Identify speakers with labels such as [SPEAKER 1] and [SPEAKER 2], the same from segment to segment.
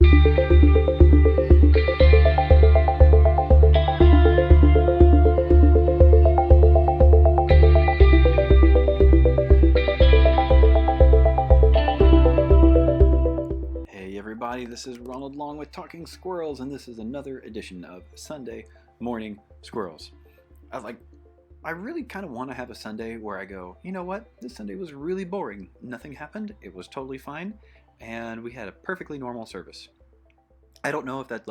[SPEAKER 1] Hey everybody, this is Ronald Long with Talking Squirrels, and this is another edition of Sunday Morning Squirrels. I really kind of want to have a Sunday where I go, you know what, this Sunday was really boring. Nothing happened, it was totally fine, and we had a perfectly normal service. I don't know if that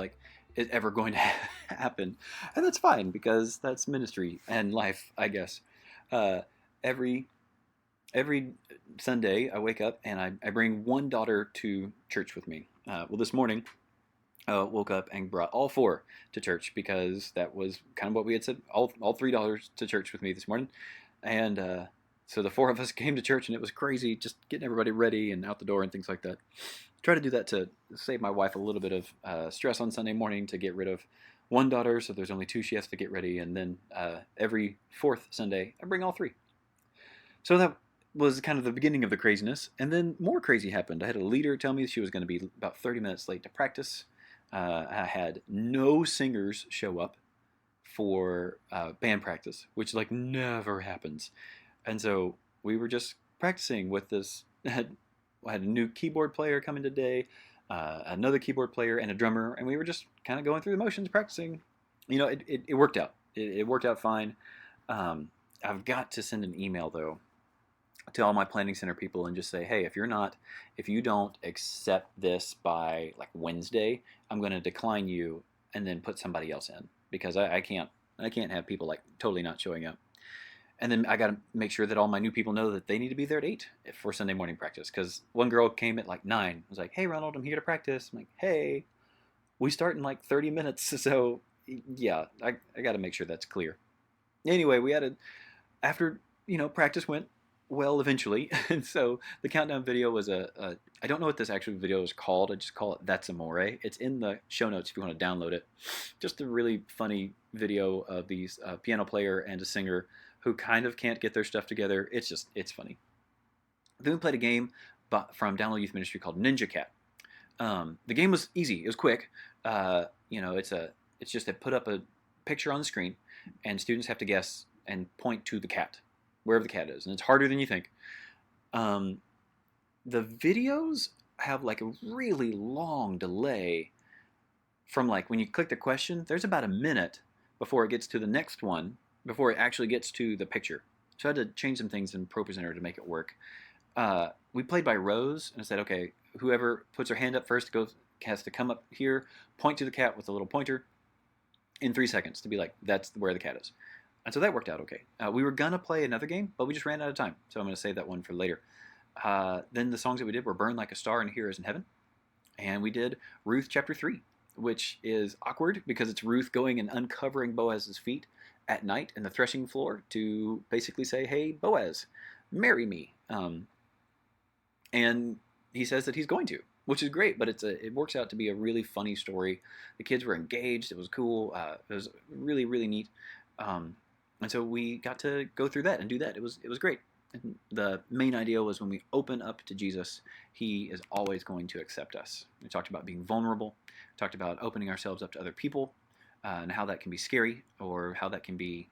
[SPEAKER 1] is ever going to happen, and that's fine because that's ministry and life, I guess. Uh, every every Sunday I wake up and I bring one daughter to church with me. Well, this morning woke up and brought all four to church because that was kind of what we had said. All three daughters to church with me this morning, and so the four of us came to church, and it was crazy, just getting everybody ready and out the door and things like that. Try to do that to save my wife a little bit of stress on Sunday morning to get rid of one daughter, so there's only two she has to get ready, and then every fourth Sunday I bring all three. So that was kind of the beginning of the craziness, and then more crazy happened. I had a leader tell me she was going to be about 30 minutes late to practice. I had no singers show up for band practice, which never happens. And so we were just practicing with this. I had a new keyboard player coming today, another keyboard player, and a drummer, and we were just kind of going through the motions, practicing. You know, it worked out. It worked out fine. I've got to send an email though to all my planning center people and just say, hey, if you don't accept this by Wednesday, I'm going to decline you and then put somebody else in, because I can't have people totally not showing up. And then I got to make sure that all my new people know that they need to be there at 8 for Sunday morning practice, because one girl came at 9, was like, hey Ronald, I'm here to practice. I'm like, hey, we start in 30 minutes, so yeah, I got to make sure that's clear. Anyway, after practice went well eventually, and so the countdown video was I don't know what this actual video is called. I just call it That's Amorre. It's in the show notes if you want to download it. Just a really funny video of these piano player and a singer who kind of can't get their stuff together. It's funny. Then we played a game from Download Youth Ministry called Ninja Cat. The game was easy. It was quick. It's just they put up a picture on the screen, and students have to guess and point to the cat, wherever the cat is, and it's harder than you think. The videos have a really long delay from when you click the question. There's about a minute before it gets to the next one, before it actually gets to the picture. So I had to change some things in ProPresenter to make it work. We played by rows, and I said, okay, whoever puts their hand up first has to come up here, point to the cat with a little pointer in 3 seconds to be that's where the cat is. And so that worked out okay. We were going to play another game, but we just ran out of time. So I'm going to save that one for later. Then the songs that we did were Burn Like a Star and Here Is in Heaven. And we did Ruth chapter 3, which is awkward because it's Ruth going and uncovering Boaz's feet at night in the threshing floor to basically say, hey, Boaz, marry me. And he says that he's going to, which is great, but it works out to be a really funny story. The kids were engaged. It was cool. It was really, really neat. And so we got to go through that and do that. It was great. And the main idea was when we open up to Jesus, he is always going to accept us. We talked about being vulnerable. We talked about opening ourselves up to other people, and how that can be scary, or how that can be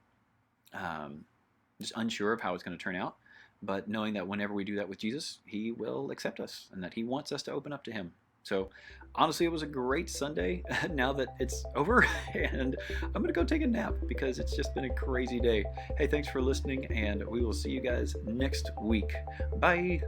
[SPEAKER 1] just unsure of how it's going to turn out. But knowing that whenever we do that with Jesus, he will accept us and that he wants us to open up to him. So honestly, it was a great Sunday now that it's over, and I'm going to go take a nap because it's just been a crazy day. Hey, thanks for listening, and we will see you guys next week. Bye.